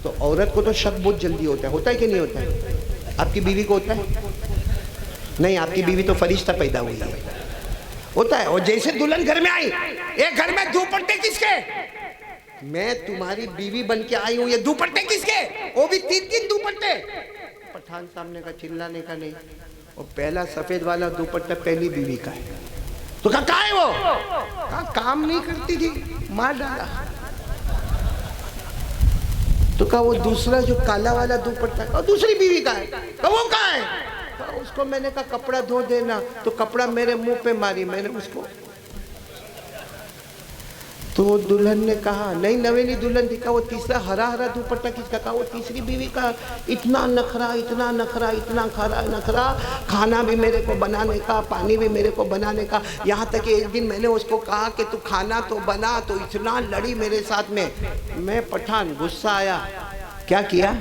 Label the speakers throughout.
Speaker 1: तो औरत को तो शक बहुत जल्दी होता है कि नहीं होता है? आपकी बीवी को होता है? नहीं, आपकी बीवी तो फरिश्ता पैदा हुई है, होता है। और जैसे दुल्हन घर में आई, ये घर में दुपट्टे किसके? मैं तुम्हारी बीवी बन के आई हूं, ये दुपट्टे किसके? वो भी 3-3 दुपट्टे। पठान सामने का, चिल्लाने का नहीं। और पहला सफेद वाला दुपट्टा पहली बीवी का है। तो कहा है वो? कहा काम नहीं करती थी, मार डाला। तो कहा वो दूसरा जो काला वाला दुपट्टा और दूसरी बीवी का है। तो वो कहा है? तो उसको मैंने कहा कपड़ा धो देना, तो कपड़ा मेरे मुंह पे मारी मैंने उसको। तो दुल्हन ने कहा, नहीं नवेली दुल्हन थी, कहा वो तीसरा हरा हरा दुपट्टा किसका? कहा वो तीसरी बीवी का। इतना नखरा, इतना नखरा, इतना खरा नखरा, खाना भी मेरे को बनाने का, पानी भी मेरे को बनाने का। यहाँ तक कि एक दिन मैंने उसको कहा कि तू खाना तो बना, तो इतना लड़ी मेरे साथ में। मैं पठान, गुस्सा आया, क्या किया?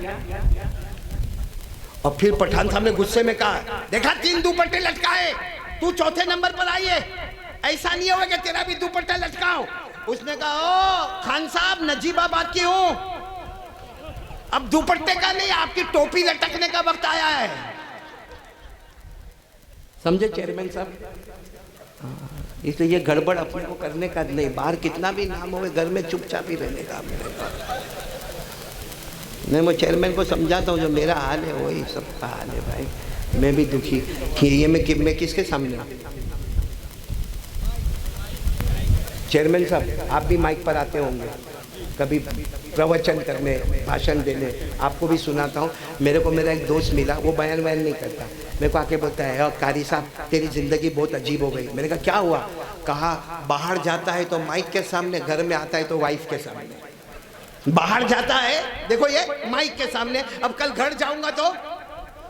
Speaker 1: और फिर पठान साहब ने गुस्से में कहा, देखा 3 दुपट्टे लटकाए, तू चौथे नंबर पर आई है, ऐसा नहीं होगा कि तेरा भी दुपट्टा लटकाऊं। उसने कहा, ओ खान साहब नजीबाबाद की हूं, अब दुपट्टे का नहीं आपकी टोपी लटकने का वक्त आया है। समझे चेयरमैन साहब? इसलिए ये गड़बड़ अपने को करने का नहीं। बाहर कितना भी नाम हो, घर में चुपचाप ही रहने का। नहीं, मैं चेयरमैन को समझाता हूँ, जो मेरा हाल है वही सबका हाल है भाई। मैं भी दुखी। ये मैं किसके सामने? चेयरमैन साहब, आप भी माइक पर आते होंगे कभी प्रवचन करने, भाषण देने, आपको भी सुनाता हूँ। मेरे को मेरा एक दोस्त मिला, वो बयान नहीं करता, मेरे को आके बोलता है, कारी साहब तेरी ज़िंदगी बहुत अजीब हो गई। मैंने कहा क्या हुआ? कहा बाहर जाता है तो माइक के सामने, घर में आता है तो वाइफ के सामने। बाहर जाता है, देखो ये माइक के सामने, अब कल घर जाऊंगा तो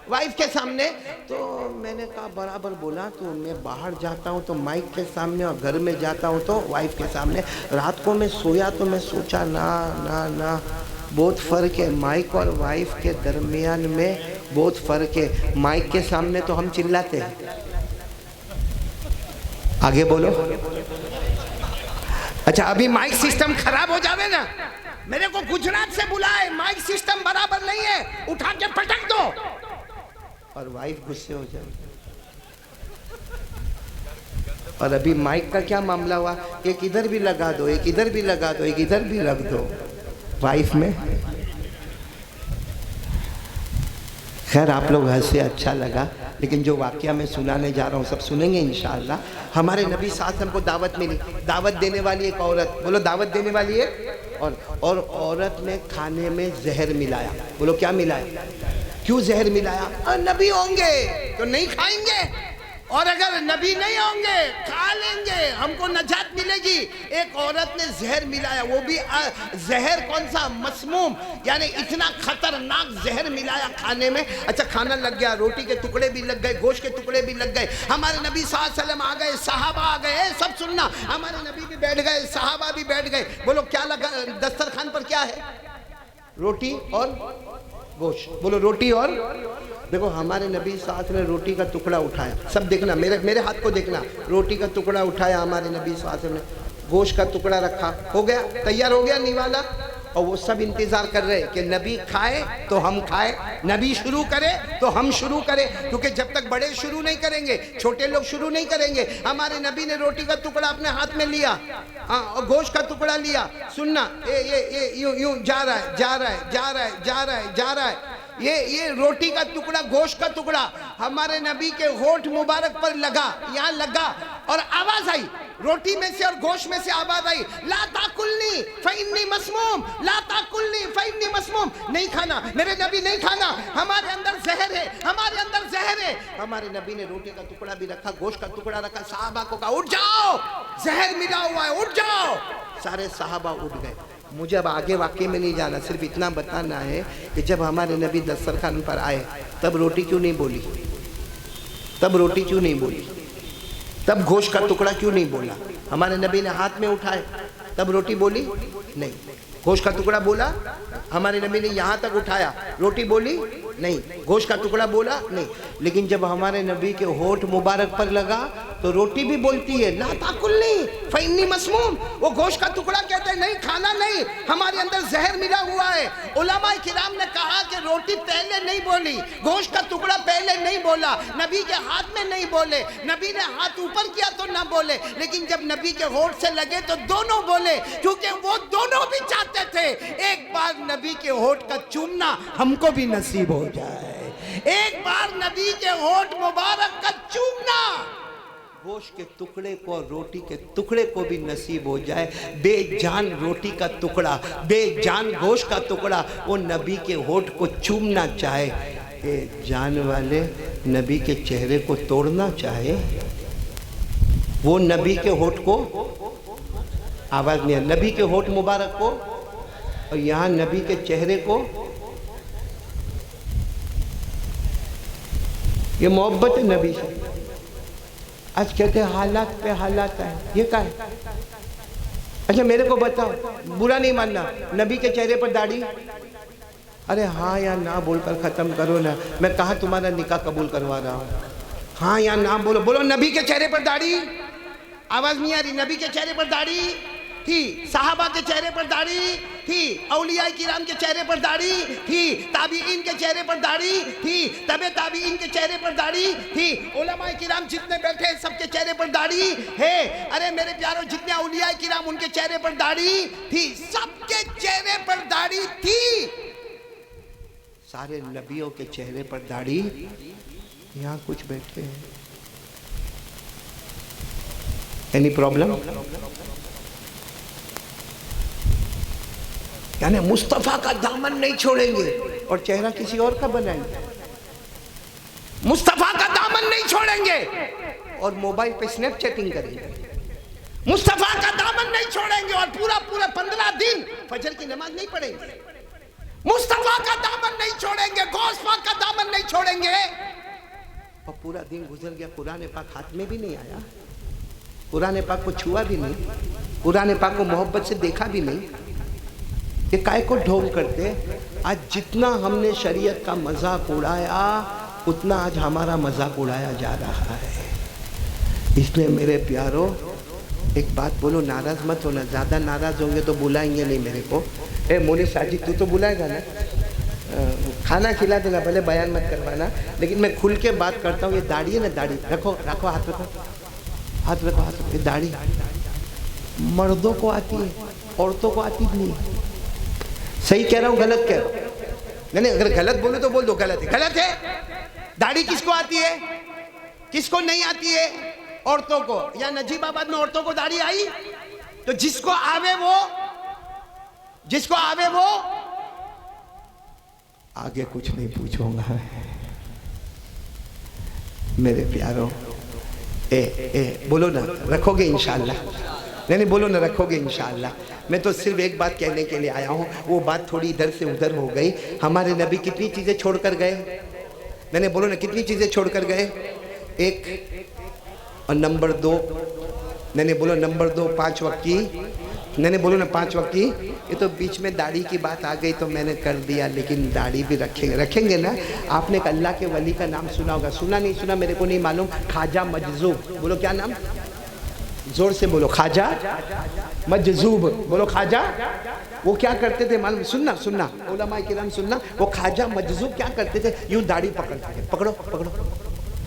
Speaker 1: वाइफ के सामने। तो मैंने कहा बराबर बोला, तो मैं बाहर जाता हूँ तो माइक के सामने, और घर में जाता हूँ तो वाइफ के सामने। रात को मैं सोया तो मैं सोचा ना ना ना, बहुत फ़र्क है माइक और वाइफ के दरमियान में, बहुत फ़र्क है। माइक के सामने तो हम चिल्लाते हैं, आगे बोलो। अच्छा, अभी माइक सिस्टम खराब हो जावे ना, मेरे को गुजरात से बुलाए, माइक सिस्टम बराबर नहीं है, उठा के पटक दो, और वाइफ गुस्से हो जाए। और अभी माइक का क्या मामला हुआ? एक इधर भी लगा दो, एक इधर भी लगा दो, एक इधर भी रख दो वाइफ में। खैर आप लोग हंसे, अच्छा लगा, लेकिन जो वाकया मैं सुनाने जा रहा हूँ सब सुनेंगे इंशाअल्लाह। हमारे नबी साहब हमको दावत मिली, दावत देने वाली एक औरत, बोलो दावत देने वाली है, और औरत ने खाने में जहर मिलाया। बोलो क्या मिलाया? क्यों जहर मिलाया? नबी होंगे तो नहीं खाएंगे, और अगर नबी नहीं होंगे खा लेंगे, हमको नजात मिलेगी। एक औरत ने जहर मिलाया, वो भी जहर कौन सा? मसमूम, यानी इतना खतरनाक जहर मिलाया खाने में। अच्छा, खाना लग गया, रोटी के टुकड़े भी लग गए, गोश्त के टुकड़े भी लग गए। हमारे नबी सल्लल्लाहु अलैहि वसल्लम आ गए, सहाबा आ गए, सब सुनना, हमारे नबी भी बैठ गए, सहाबा भी बैठ गए। बोलो क्या लगा दस्तरखान पर? क्या है? रोटी और गोश्त। बोलो रोटी और, देखो हमारे नबी साथ ने रोटी का टुकड़ा उठाया, सब देखना, मेरे हाथ को देखना, रोटी का टुकड़ा उठाया हमारे नबी साथ ने, गोश्त का टुकड़ा रखा, हो गया, तैयार हो गया निवाला। और वो सब इंतजार कर रहे कि नबी खाए तो हम खाए, नबी शुरू करे तो हम शुरू करें, क्योंकि जब तक बड़े शुरू नहीं करेंगे छोटे लोग शुरू नहीं करेंगे। हमारे नबी ने रोटी का टुकड़ा अपने हाथ में लिया, और गोश्त का टुकड़ा लिया। सुनना, ये यूं जा रहा है, जा रहा है, जा रहा है, जा रहा है, जा रहा है। ये रोटी का टुकड़ा, गोश्त का टुकड़ा हमारे नबी के होठ मुबारक पर लगा, यहाँ लगा, और आवाज आई रोटी में से और गोश्त में से, आवाज आई, ला ताकुल्नी फइन्नी मसमूम, ला ताकुल्नी फइन्नी मसमूम। नहीं खाना मेरे नबी, नहीं खाना, हमारे अंदर जहर है, हमारे अंदर जहर है। हमारे नबी ने रोटी का टुकड़ा भी रखा, गोश्त का टुकड़ा रखा, सहाबा को कहा उठ जाओ, जहर मिला हुआ है, उठ जाओ। सारे सहाबा उठ गए। मुझे अब आगे वाकई में नहीं जाना, सिर्फ इतना बताना है कि जब हमारे नबी दस्तरखान पर आए तब रोटी क्यों नहीं बोली? तब रोटी क्यों नहीं बोली? तब गोश्त का टुकड़ा क्यों नहीं बोला? हमारे नबी ने हाथ में उठाए, तब रोटी बोली नहीं, गोश्त का टुकड़ा बोला। हमारे नबी ने यहाँ तक उठाया, रोटी बोली नहीं, गोश्त का टुकड़ा बोला नहीं, लेकिन जब हमारे नबी के होठ मुबारक पर लगा तो रोटी भी बोलती है ला ताकुल नहीं फइन्नी मसमूम, वो गोश्त का टुकड़ा कहते हैं नहीं खाना नहीं, हमारे अंदर जहर मिला हुआ है। उलमाए किराम ने कहा कि रोटी पहले नहीं बोली, गोश्त का टुकड़ा पहले नहीं बोला, नबी के हाथ में नहीं बोले, नबी ने हाथ ऊपर किया तो ना बोले, लेकिन जब नबी के होठ से लगे तो दोनों बोले, क्योंकि वो दोनों भी चाहते थे एक बार नबी के होठ का चूमना हमको भी नसीब हो जाए, एक बार नबी के होठ मुबारक का चूमना गोश्त के टुकड़े को और रोटी के टुकड़े को भी नसीब हो जाए। बेजान रोटी का टुकड़ा, बेजान गोश्त का टुकड़ा वो नबी के होठ को चूमना चाहे, ये जान वाले नबी के चेहरे को तोड़ना चाहे, वो नबी के होठ को, आवाज नहीं, नबी के होठ मुबारक को और यहाँ नबी के चेहरे को, ये मोहब्बत है नबी से। आज कहते हैं हालात पे हालात है, ये क्या है? अच्छा मेरे को बताओ, बुरा नहीं मानना, नबी के चेहरे पर दाढ़ी, अरे हाँ या ना बोलकर ख़त्म करो ना, मैं कहाँ तुम्हारा निकाह कबूल करवा रहा हूँ, हाँ या ना बोलो, बोलो नबी के चेहरे पर दाढ़ी, आवाज़ नहीं आ रही, नबी के चेहरे पर दाढ़ी थी, साहबा के चेहरे पर दाढ़ी थी, औलिया किराम के चेहरे पर दाढ़ी थी, ताबीइन के चेहरे पर दाढ़ी थी, तबे ताबीइन के चेहरे पर दाढ़ी थी, उलमाए किराम जितने बैठे सबके चेहरे पर दाढ़ी है। अरे मेरे प्यारों, जितने औलिया किराम उनके चेहरे पर दाढ़ी थी, सबके चेहरे पर दाढ़ी थी, सारे नबियों के चेहरे पर दाढ़ी, यहाँ कुछ बैठे हैं, एनी प्रॉब्लम? यानी मुस्तफ़ा का दामन नहीं छोड़ेंगे और चेहरा किसी और का बनाएंगे, मुस्तफ़ा का दामन नहीं छोड़ेंगे और मोबाइल पे स्नैप चैटिंग करेंगे, मुस्तफ़ा का दामन नहीं छोड़ेंगे और पूरा पूरा 15 दिन फजर की नमाज नहीं पढ़ेंगे, मुस्तफ़ा का दामन नहीं छोड़ेंगे, गौस पाक का दामन नहीं छोड़ेंगे, और पूरा दिन गुजर गया, कुरान पाक हाथ में भी नहीं आया, कुरान पाक को छुआ भी नहीं, कुरान पाक को मोहब्बत से देखा भी नहीं, ये काय को ढोंग करते। आज जितना हमने शरीयत का मजाक उड़ाया उतना आज हमारा मजाक उड़ाया जा रहा है। इसलिए मेरे प्यारों एक बात बोलो, नाराज मत होना, ज़्यादा नाराज होंगे तो बुलाएंगे नहीं मेरे को। ए मोनी साजिद तू तो बुलाएगा ना, खाना खिला देना, भले बयान मत करवाना, लेकिन मैं खुल के बात करता हूँ। ये दाढ़ी है ना, दाढ़ी रखो, रखो हाथ रखो, हाथ रखो, हाथ रखो। ये दाढ़ी मर्दों को आती है, औरतों को आती नहीं। सही कह रहा हूँ गलत कह रहा हूँ? नहीं, अगर गलत बोले तो बोल दो गलत है, गलत है। दाढ़ी किसको आती है, किसको नहीं आती है? औरतों को। या नजीबाबाद में औरतों को दाढ़ी आई, तो जिसको आवे वो, जिसको आवे वो, आगे कुछ नहीं पूछूंगा मेरे प्यारों। बोलो ना रखोगे इंशाल्लाह? नहीं बोलो ना रखोगे इंशाल्लाह। मैं तो सिर्फ एक बात कहने के लिए आया हूँ, वो बात थोड़ी इधर से उधर हो गई। हमारे नबी कितनी चीज़ें छोड़कर गए? मैंने बोलो ना कितनी चीज़ें छोड़कर गए? एक, और नंबर 2, मैंने बोलो नंबर 2 5 वक्त की, मैंने बोलो ना 5 वक्त की। ये तो बीच में दाढ़ी की बात आ गई तो मैंने कर दिया, लेकिन दाढ़ी भी रखेंगे, रखेंगे ना। आपने एक अल्लाह के वली का नाम सुना होगा, सुना नहीं सुना मेरे को नहीं मालूम, ख्वाजा मजजूब। बोलो क्या नाम, जोर से बोलो, ख्वाजा मजजूब। बोलो ख्वाजा। वो क्या करते थे मालूम? सुनना सुनना उलमा किराम सुनना। वो ख्वाजा मजजूब क्या करते थे? यूं दाढ़ी पकड़ते थे, पकड़ो पकड़ो,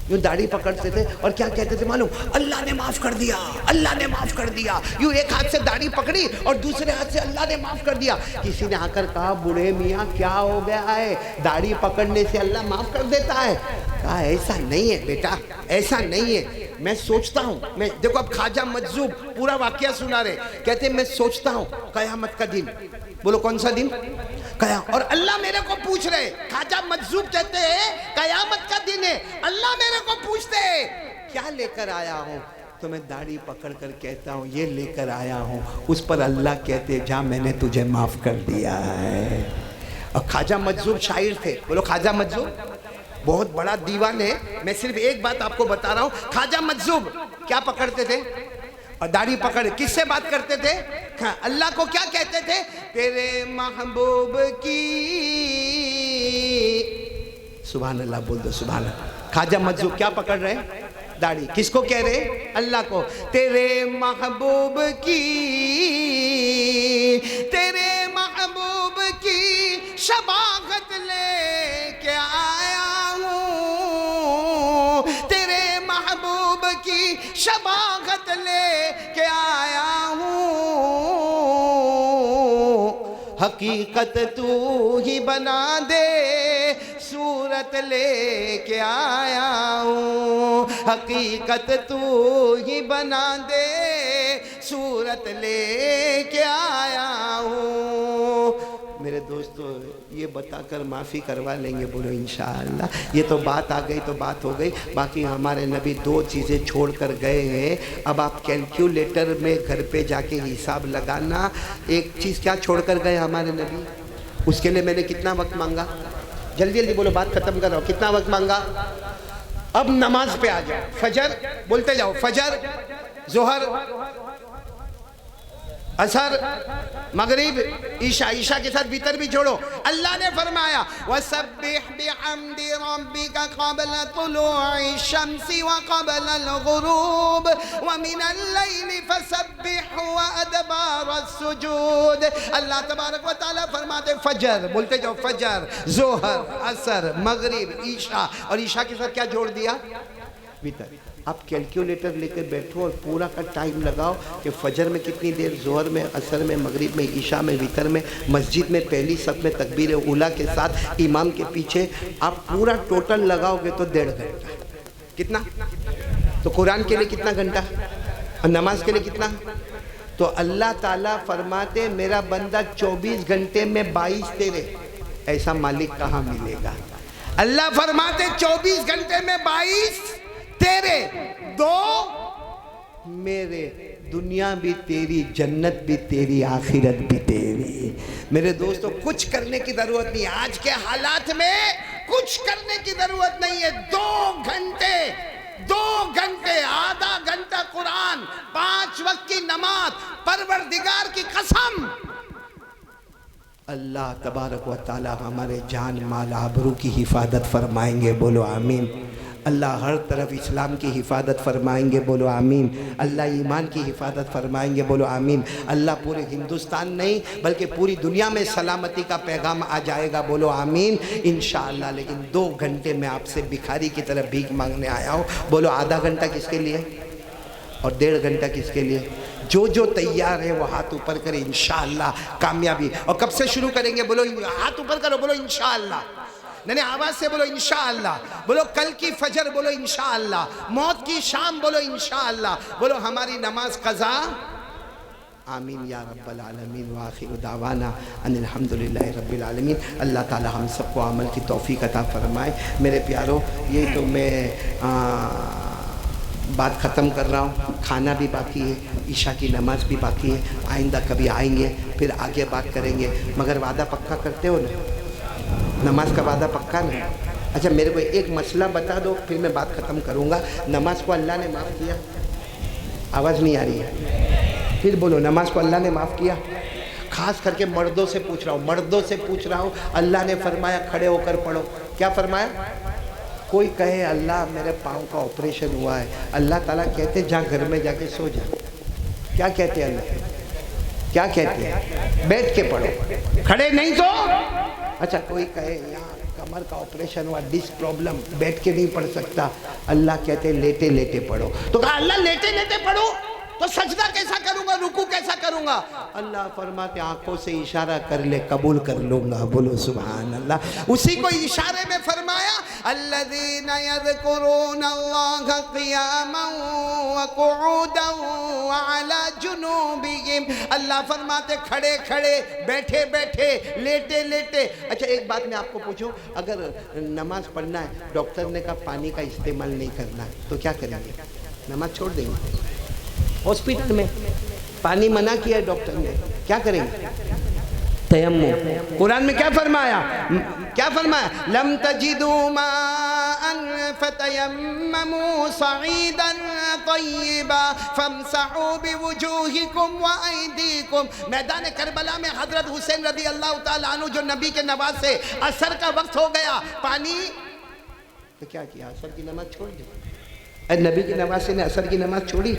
Speaker 1: यूं दाढ़ी पकड़ते थे और क्या कहते थे मालूम? अल्लाह ने माफ कर दिया, अल्लाह ने माफ कर दिया। यूं एक हाथ से दाढ़ी पकड़ी और दूसरे हाथ से अल्लाह ने माफ कर दिया। किसी ने आकर कहा, बूढ़े मियाँ क्या हो गया है, दाढ़ी पकड़ने से अल्लाह माफ कर देता है? कहा ऐसा नहीं है बेटा, ऐसा नहीं है। मैं सोचता हूँ, मैं देखो अब ख्वाजा मजजूब पूरा वाकया सुना रहे, कहते मैं सोचता हूँ कयामत का दिन। बोलो कौन सा दिन? कया। और अल्लाह मेरे को पूछ रहे, ख्वाजा मजजूब कहते हैं कयामत का दिन है, अल्लाह मेरे को पूछते हैं क्या लेकर आया हूँ? तो मैं दाढ़ी पकड़ कर कहता हूँ ये लेकर आया हूँ। उस पर अल्लाह कहते जा मैंने तुझे माफ कर दिया है। और ख्वाजा मजजूब शायर थे। बोलो ख्वाजा मजजूब बहुत बड़ा दीवान है। मैं सिर्फ एक बात आपको बता रहा हूँ, ख्वाजा मजजूब क्या पकड़ते थे? और दाढ़ी पकड़ किससे बात करते थे? हाँ, अल्लाह को क्या कहते थे? तेरे महबूब की, सुभान अल्लाह बोल दो, सुभान अल्लाह। ख्वाजा मजदूर क्या पकड़ रहे? दाढ़ी। किसको कह रहे? अल्लाह को। तेरे महबूब की, तेरे महबूब की शबागत लेके आया हूँ, तेरे महबूब की शबागत लेके आया हूँ, हकीकत तू ही बना दे, सूरत लेके आया हूँ, हकीकत तू ही बना दे, सूरत लेके आया हूँ। मेरे दोस्तों, ये बताकर माफ़ी करवा लेंगे, बोलो इंशाअल्लाह। ये तो बात आ गई तो बात हो गई। बाकी हमारे नबी दो चीज़ें छोड़ कर गए हैं। अब आप कैलकुलेटर में घर पे जाके हिसाब लगाना। एक चीज़ क्या छोड़ कर गए हमारे नबी? उसके लिए मैंने कितना वक्त मांगा? जल्दी जल्दी बोलो, बात खत्म कर रहा हूँ। कितना वक्त मांगा? अब नमाज पे आ जाओ। फजर बोलते जाओ, फजर, जोहर, असर, मगरिब, ईशा। ईशा के साथ वितर भी जोड़ो। अल्लाह ने फरमाया वसब्बिह बिहम्दि रब्बिका क़ब्ल तुलूइ शम्सी व क़ब्ल अल-ग़ुरूब व मिनल लैलि फसब्बिह व अदबार सुजूद। अल्लाह तबारक व तआला फरमाते फजर, बोलते जाओ, फजर, जोहर, असर, मगरिब, ईशा। और ईशा के साथ क्या जोड़ दिया? वितर। आप कैलकुलेटर लेकर बैठो और पूरा का टाइम लगाओ कि फजर में कितनी देर, जोहर में, असर में, मगरिब में, ईशा में, वितर में, मस्जिद में पहली सब में तकबीर उला के साथ इमाम के पीछे। आप पूरा टोटल लगाओगे तो 1.5 घंटा। कितना? तो कुरान के लिए कितना घंटा और नमाज के लिए कितना? तो अल्लाह ताला फरमाते मेरा बंदा 24 घंटे में 22 तेरे। ऐसा मालिक कहाँ मिलेगा? अल्लाह फरमाते 24 घंटे में 22 तेरे, 2 मेरे। दुनिया भी तेरी, जन्नत भी तेरी, आखिरत भी तेरी। मेरे दोस्तों, कुछ करने की जरूरत नहीं है। आज के हालात में कुछ करने की जरूरत नहीं है। 2 घंटे, आधा घंटा कुरान, 5 वक्त की नमाज, परवरदिगार की कसम, अल्लाह तबारक व तआला हमारे जान माल आबरू की हिफाजत फरमाएंगे, बोलो आमीन। अल्लाह हर तरफ इस्लाम की हिफाजत फरमाएंगे, बोलो आमीन। अल्लाह ईमान की हिफाजत फरमाएंगे, बोलो आमीन। अल्लाह पूरे हिंदुस्तान नहीं बल्कि पूरी दुनिया में सलामती का पैगाम आ जाएगा, बोलो आमीन इंशाअल्लाह। लेकिन 2 घंटे में आपसे भिखारी की तरह भीख मांगने आया हूँ। बोलो आधा घंटा किसके लिए और 1.5 घंटा किसके लिए? जो जो तैयार है वो हाथ ऊपर करे, इंशाअल्लाह कामयाबी। और कब से शुरू करेंगे? बोलो हाथ ऊपर करो, बोलो इंशाअल्लाह। नहीं, आवाज से बोलो इंशाअल्लाह। बोलो कल की फजर, बोलो इंशाअल्लाह। मौत की शाम, बोलो इंशाअल्लाह। बोलो हमारी नमाज कज़ा, आमीन या रब्बल आलमीन। व आखिरु दावाना अनिल हम्दुलिल्लाहि रब्बिल आलमीन। अल्लाह ताला हम सबको अमल की तौफीक अता फरमाए। मेरे प्यारो, ये तो मैं बात ख़त्म कर रहा हूँ। खाना भी बाकी है, ईशा की नमाज भी बाकी है। आइंदा कभी आएंगे फिर आगे बात करेंगे, मगर वादा पक्का करते हो ना? नमाज का वादा पक्का ना? अच्छा, मेरे को एक मसला बता दो, फिर मैं बात ख़त्म करूँगा। नमाज को अल्लाह ने माफ़ किया? आवाज़ नहीं आ रही है, फिर बोलो। नमाज को अल्लाह ने माफ़ किया? खास करके मर्दों से पूछ रहा हूँ, मर्दों से पूछ रहा हूँ। अल्लाह ने फरमाया खड़े होकर पढ़ो, क्या फरमाया? कोई कहे अल्लाह मेरे पाँव का ऑपरेशन हुआ है, अल्लाह ताला कहते जा घर में जाके सो जा। क्या कहते हैं अल्लाह? क्या कहते हैं? बैठ के पढ़ो, खड़े नहीं तो। अच्छा, कोई कहे यहाँ कमर का ऑपरेशन हुआ, डिस्क प्रॉब्लम, बैठ के नहीं पढ़ सकता, अल्लाह कहते लेटे लेटे पढ़ो। तो कहा अल्लाह लेटे लेटे पढ़ो तो सजदा कैसा करूंगा, रुकू कैसा करूंगा? अल्लाह फरमाते आंखों से इशारा कर ले, कबूल कर लूंगा, बोलो सुभान अल्लाह। उसी को इशारे में फरमाया अल्लज़ीना यज़कुरूनल्लाह क़ियामन व क़ुऊदन व अला जुनूबिहिम। अल्लाह फरमाते खड़े खड़े, बैठे बैठे, लेटे लेटे। अच्छा, एक बात मैं आपको पूछूं, अगर नमाज पढ़ना है, डॉक्टर ने कहा पानी का इस्तेमाल नहीं करना है, तो क्या करेंगे? नमाज छोड़ देंगे? हॉस्पिटल में पानी मना किया है डॉक्टर ने, क्या करेंगे? तयम्मुम। कुरान में क्या फरमाया, क्या फरमाया, लम तजिदू माअन फतयम्ममू सईदन तय्यिबा फमसहू बिवुजूहिकुम व अयदीकुम। मैदान करबला में हजरत हुसैन रदी अल्लाह ताला अन्हु जो नबी के नवासे, असर का वक्त हो गया, पानी तो क्या किया, असर की नमाज छोड़ दी। नबी की नवासे ने असर की नमाज छोड़ी।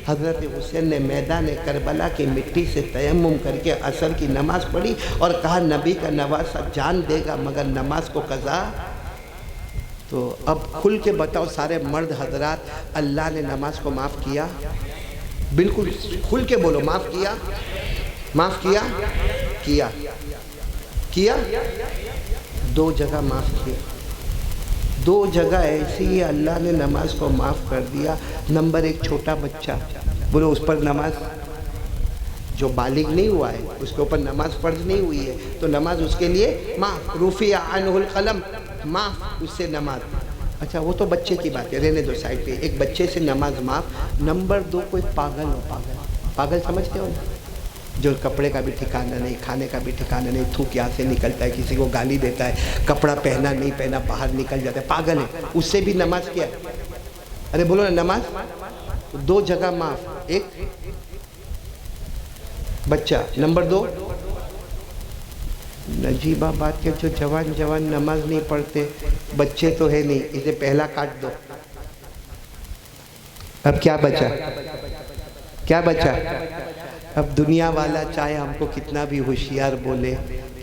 Speaker 1: हज़रत हुसैन ने मैदान करबला की मिट्टी से तयम्मुम करके असर की नमाज पढ़ी और कहा नबी का नवासा जान देगा मगर नमाज को कज़ा। तो अब खुल के बताओ सारे मर्द हजरात, अल्लाह ने नमाज को माफ़ किया? बिल्कुल खुल के बोलो, माफ़ किया? माफ़ किया? किया किया? दो जगह माफ़ किया, दो जगह ऐसी ही अल्लाह ने नमाज को माफ़ कर दिया। नंबर एक, छोटा बच्चा, बोलो उस पर नमाज, जो बालिग नहीं हुआ है उसके ऊपर नमाज फ़र्ज नहीं हुई है तो नमाज उसके लिए माफ़, रुफ़िया अन्हुल क़लम, माफ़ उससे नमाज। अच्छा वो तो बच्चे की बात है, रहने दो साइड पे। एक बच्चे से नमाज माफ़। नंबर दो, कोई पागल हो, पागल समझते हो ना, जो कपड़े का भी ठिकाना नहीं, खाने का भी ठिकाना नहीं, थूक यहाँ से निकलता है, किसी को गाली देता है, कपड़ा पहना नहीं पहना बाहर निकल जाता है, पागल है, उससे भी नमाज किया? अरे बोलो ना नमाज। तो दो जगह माफ़, एक बच्चा, नंबर दो नजीबा बात के जो जवान नमाज नहीं पढ़ते, बच्चे तो है नहीं, इसे पहला काट दो। अब क्या बचा, क्या बचा? अब दुनिया वाला चाहे हमको कितना भी होशियार बोले,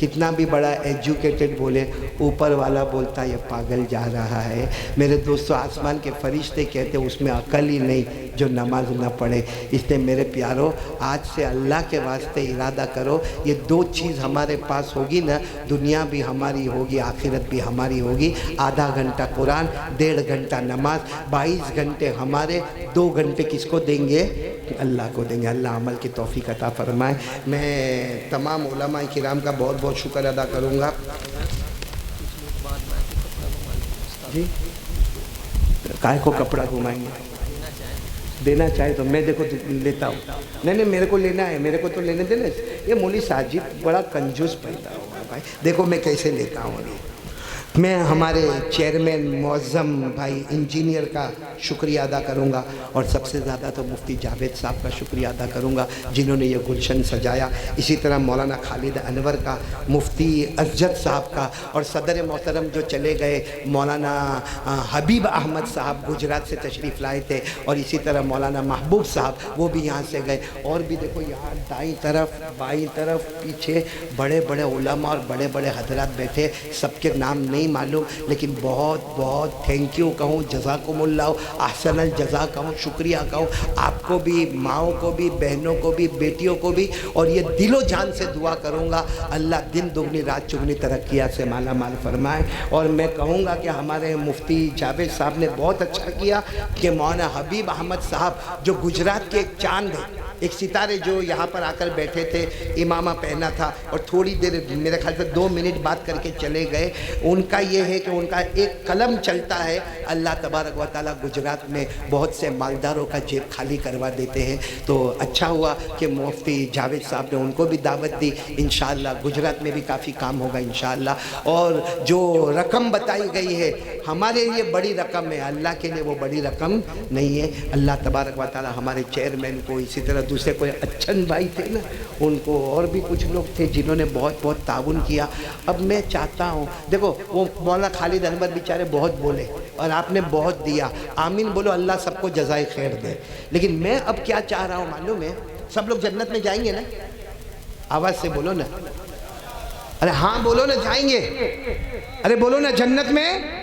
Speaker 1: कितना भी बड़ा एजुकेटेड बोले, ऊपर वाला बोलता ये पागल जा रहा है। मेरे दोस्तों, आसमान के फरिश्ते कहते उसमें अकल ही नहीं जो नमाज ना पढ़े। इसलिए मेरे प्यारों, आज से अल्लाह के वास्ते इरादा करो, ये दो चीज़ हमारे पास होगी ना, दुनिया भी हमारी होगी, आखिरत भी हमारी होगी। आधा घंटा कुरान, 1.5 घंटा नमाज, 22 घंटे हमारे, 2 घंटे किसको देंगे? अल्लाह को देंगे। अल्लाह अमल की तौफीक अता फरमाए। मैं तमाम उलमा किराम का बहुत बहुत शुक्र अदा करूँगा जी। काय को कपड़ा घुमाएंगे, देना चाहे तो मैं देखो लेता हूँ। नहीं मेरे को लेना है, मेरे को तो लेने देना। ये मौली साजिद बड़ा कंजूस पैदा हुआ भाई, देखो मैं कैसे लेता हूँ अभी। मैं हमारे चेयरमैन मौज़म भाई इंजीनियर का शुक्रिया अदा करूंगा और सबसे ज़्यादा तो मुफ्ती जावेद साहब का शुक्रिया अदा करूंगा जिन्होंने ये गुलशन सजाया। इसी तरह मौलाना खालिद अनवर का, मुफ्ती अज़्ज़त साहब का, और सदर मोहतरम जो चले गए मौलाना हबीब अहमद साहब गुजरात से तशरीफ़ लाए थे, और इसी तरह मौलाना महबूब साहब वो भी यहाँ से गए। और भी देखो यहाँ दाईं तरफ बाईं तरफ पीछे बड़े बड़े उलमा और बड़े बड़े हजरात बैठे, सबके नाम नहीं मालूम, लेकिन बहुत बहुत थैंक यू कहूँ, जज़ाकुमुल्लाह अहसनल जज़ा कहूँ, शुक्रिया कहूँ आपको भी, माओं को भी, बहनों को भी, बेटियों को भी। और ये दिलो जान से दुआ करूँगा अल्लाह दिन दुगनी रात चुगनी तरक्कियात से माला माल फरमाए। और मैं कहूँगा कि हमारे मुफ्ती जावेद साहब ने बहुत अच्छा किया कि मौलाना हबीब अहमद साहब जो गुजरात के एक चांद है, एक सितारे जो यहाँ पर आकर बैठे थे, इमामा पहना था और थोड़ी देर मेरे ख्याल से 2 मिनट बात करके चले गए। उनका ये है कि उनका एक कलम चलता है, अल्लाह तबारक व तआला गुजरात में बहुत से मालदारों का जेब खाली करवा देते हैं। तो अच्छा हुआ कि मुफ्ती जावेद साहब ने उनको भी दावत दी। इंशाअल्लाह गुजरात में भी काफ़ी काम होगा इंशाअल्लाह। और जो रकम बताई गई है हमारे लिए बड़ी रकम है, अल्लाह के लिए वो बड़ी रकम नहीं है। अल्लाह तबारक व तआला हमारे चेयरमैन को, इसी तरह दूसरे कोई अच्छन भाई थे ना उनको, और भी कुछ लोग थे जिन्होंने बहुत बहुत ताउन किया। अब मैं चाहता हूँ, देखो वो मौलाना खालिद अनवर बेचारे बहुत बोले और आपने बहुत दिया, आमीन बोलो, अल्लाह सबको जज़ाए खैर दे। लेकिन मैं अब क्या चाह रहा हूँ मालूम है? सब लोग जन्नत में जाएंगे ना? आवाज़ से बोलो ना, अरे हाँ बोलो ना, जाएंगे? अरे बोलो ना, जन्नत में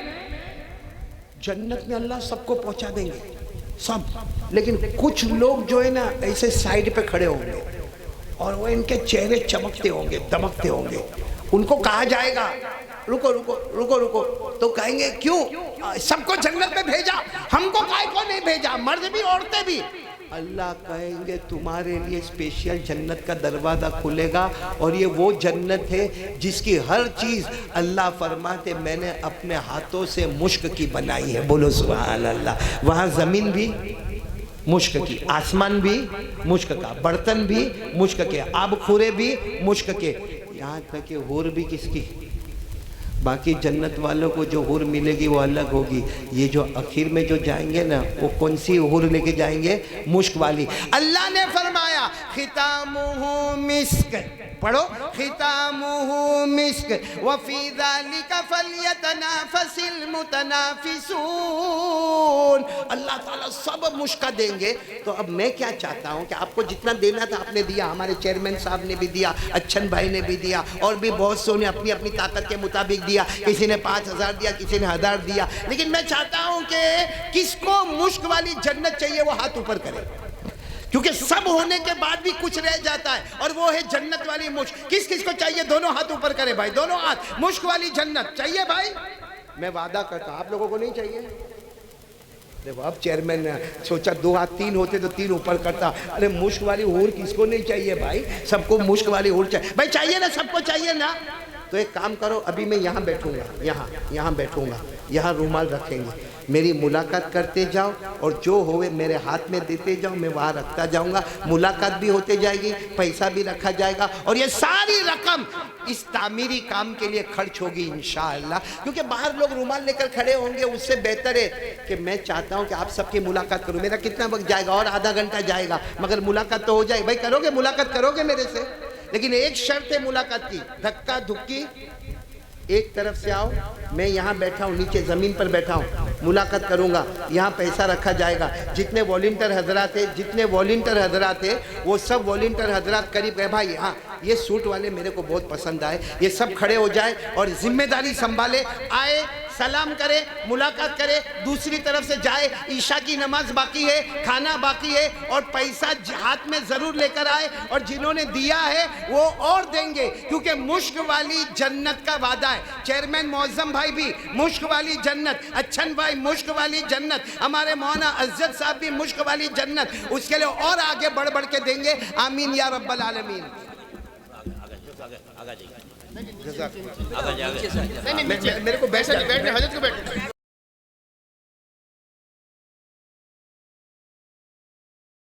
Speaker 1: अल्लाह सबको पहुँचा देंगे सब। लेकिन कुछ लोग जो है ना ऐसे साइड पे खड़े होंगे और वो इनके चेहरे चमकते होंगे, दमकते होंगे। उनको कहा जाएगा रुको रुको रुको रुको, तो कहेंगे क्यों सबको जन्नत में भेजा, हमको काहे को नहीं भेजा, मर्द भी औरतें भी? अल्लाह कहेंगे तुम्हारे लिए स्पेशल जन्नत का दरवाज़ा खुलेगा, और ये वो जन्नत है जिसकी हर चीज़ अल्लाह फरमाते मैंने अपने हाथों से मुश्क की बनाई है। बोलो सुभान अल्लाह। वहाँ ज़मीन भी मुश्क की, आसमान भी मुश्क का, बर्तन भी मुश्क के, आब खुरे भी मुश्क के। यहाँ तक कि हूर भी किसकी, बाकी जन्नत वालों को जो हूर मिलेगी वो अलग होगी। ये जो आखिर में जो जाएंगे ना, वो कौन सी हूर लेके जाएंगे? मुश्क वाली। अल्लाह ने फरमाया खितामुहु मिस्क, पढ़ो, खितामुहु मिस्क व फी ज़ालिका फलयतनाफसिल मुतनाफिसून। अल्लाह ताला सब मुश्क देंगे। तो अब मैं क्या चाहता हूँ कि आपको जितना देना था आपने दिया, हमारे चेयरमैन साहब ने भी दिया, अच्छन भाई ने भी दिया, और भी बहुत सौ ने अपनी अपनी ताकत के मुताबिक दिया। किसी ने 5,000 दिया, किसी ने 1,000 दिया। लेकिन मैं चाहता हूँ कि किसको मुश्क वाली जन्नत चाहिए वो हाथ ऊपर करे, क्योंकि सब होने के बाद भी कुछ रह जाता है, और वो है जन्नत वाली मुश्क। किस किस को चाहिए? दोनों हाथ ऊपर करे भाई, दोनों हाथ। मुश्क वाली जन्नत चाहिए भाई? मैं वादा करता हूं आप लोगों को नहीं चाहिए। देखो अब चेयरमैन ने सोचा 2 हाथ 3 होते तो 3 ऊपर करता। अरे मुश्क वाली हूर किसको नहीं चाहिए भाई? सबको मुश्क वाली हूर चाहिए भाई, चाहिए ना, सबको चाहिए ना। तो एक काम करो, अभी मैं यहाँ बैठूंगा, यहाँ बैठूंगा, यहाँ रूमाल रखेंगे, मेरी मुलाकात करते जाओ, और जो होवे मेरे हाथ में देते जाओ, मैं वहाँ रखता जाऊँगा। मुलाकात भी होते जाएगी, पैसा भी रखा जाएगा, और ये सारी रकम इस तामीरी काम के लिए खर्च होगी इंशाअल्लाह। क्योंकि बाहर लोग रूमाल लेकर खड़े होंगे, उससे बेहतर है कि मैं चाहता हूँ कि आप सबकी मुलाकात करूँ। मेरा कितना वक्त जाएगा? और आधा घंटा जाएगा, मगर मुलाकात तो हो जाए। भाई करोगे मुलाकात, करोगे मेरे से? लेकिन एक शर्त है मुलाकात की, धक्का धुक्की एक तरफ से आओ। मैं यहाँ बैठा हूँ, नीचे ज़मीन पर बैठा हूँ, मुलाकात करूँगा। यहाँ पैसा रखा जाएगा। जितने वॉलंटियर हजरात थे, वो सब वॉलंटियर हजरात करीब गए। भाई हाँ, ये सूट वाले मेरे को बहुत पसंद आए, ये सब खड़े हो जाए और जिम्मेदारी संभाले, आए, सलाम करे, मुलाकात करे, दूसरी तरफ से जाए। ईशा की नमाज बाकी है, खाना बाकी है, और पैसा हाथ में ज़रूर लेकर आए। और जिन्होंने दिया है वो और देंगे, क्योंकि मुश्क वाली जन्नत का वादा है। चेयरमैन मौज़म भाई भी मुश्क वाली जन्नत, अच्छन भाई मुश्क वाली जन्नत, हमारे मौलाना अज़्ज़त साहब भी मुश्क वाली जन्नत। उसके लिए और आगे बढ़ बढ़ के देंगे। आमीन या रब्बल आलमीन। मेरे को बैठने हजरत को बैठ